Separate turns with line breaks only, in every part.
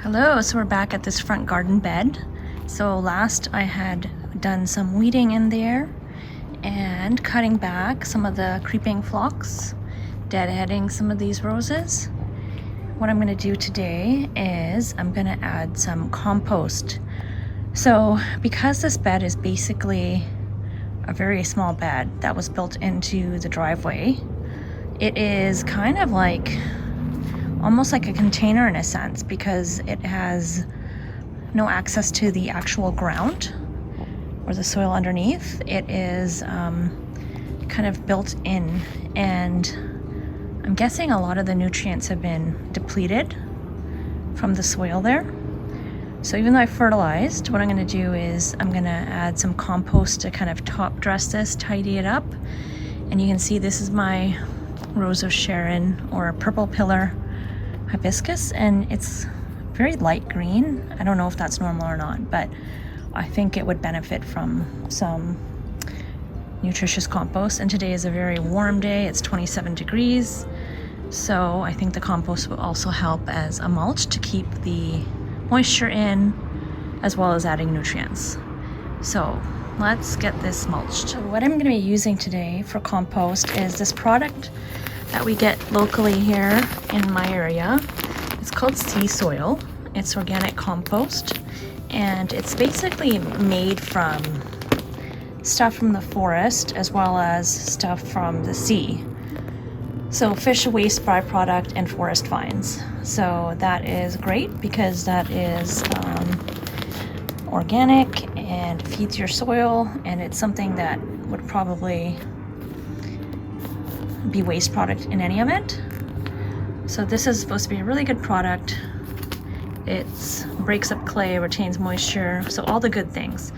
Hello, so we're back at this front garden bed. So last I had done some weeding in there and cutting back some of the creeping phlox, deadheading some of these roses. What I'm going to do today is I'm going to add some compost. So because this bed is basically a very small bed that was built into the driveway, it is kind of like almost like a container in a sense, because it has no access to the actual ground or the soil underneath. It is kind of built in, and I'm guessing a lot of the nutrients have been depleted from the soil there. So even though I fertilized, what I'm going to do is I'm going to add some compost to kind of top dress this, tidy it up. And you can see this is my Rose of Sharon, or purple pillar hibiscus, and it's very light green. I don't know if that's normal or not, but I think it would benefit from some nutritious compost. And today is a very warm day. It's 27 degrees. So I think the compost will also help as a mulch to keep the moisture in, as well as adding nutrients. So let's get this mulched. So what I'm going to be using today for compost is this product that we get locally here in my area. It's called sea soil. It's organic compost, and it's basically made from stuff from the forest as well as stuff from the sea. So fish waste byproduct and forest fines. So that is great because that is organic and feeds your soil, and it's something that would probably be waste product in any event. So this is supposed to be a really good product. It breaks up clay, retains moisture, so all the good things.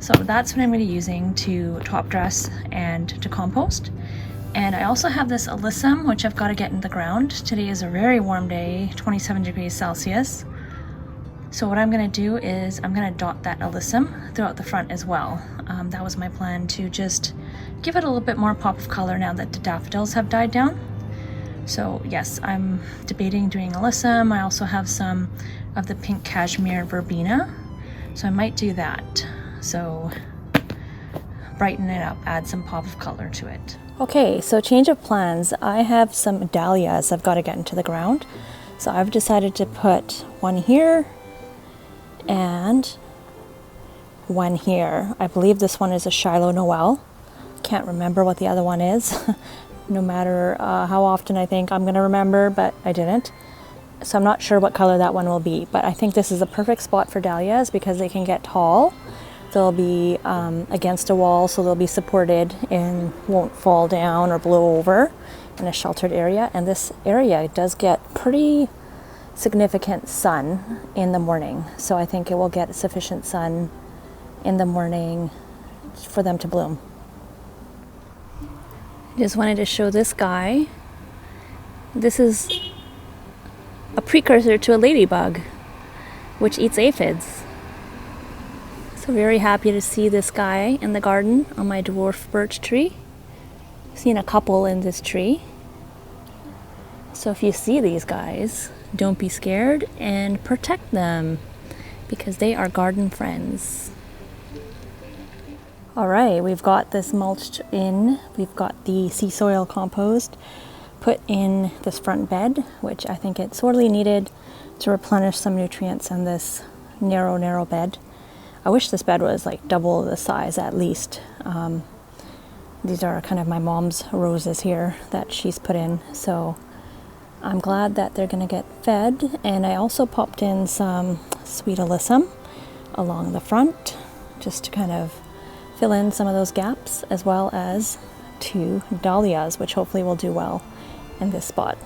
So that's what I'm going to be using to top dress and to compost. And I also have this alyssum, which I've got to get in the ground. Today is a very warm day, 27 degrees Celsius. So what I'm going to do is I'm going to dot that alyssum throughout the front as well. That was my plan, to just give it a little bit more pop of color now that the daffodils have died down. So yes, I'm debating doing alyssum. I also have some of the pink cashmere verbena, so I might do that. So brighten it up, add some pop of color to it. Okay, so change of plans. I have some dahlias I've got to get into the ground. So I've decided to put one here and one here. I believe this one is a Shiloh Noel. Can't remember what the other one is. No matter how often I think I'm going to remember, but I didn't. So I'm not sure what color that one will be, but I think this is a perfect spot for dahlias because they can get tall. They'll be against a wall, so they'll be supported and won't fall down or blow over in a sheltered area. And this area does get pretty significant sun in the morning, so I think it will get sufficient sun in the morning for them to bloom. Just wanted to show this guy. This is a precursor to a ladybug, which eats aphids. So very happy to see this guy in the garden on my dwarf birch tree. Seen a couple in this tree. So if you see these guys, don't be scared and protect them, because they are garden friends. All right, we've got this mulched in. We've got the sea soil compost put in this front bed, which I think it's sorely needed to replenish some nutrients in this narrow bed. I wish this bed was like double the size at least. These are kind of my mom's roses here that she's put in, so I'm glad that they're gonna get fed. And I also popped in some sweet alyssum along the front, just to kind of fill in some of those gaps, as well as 2 dahlias, which hopefully will do well in this spot.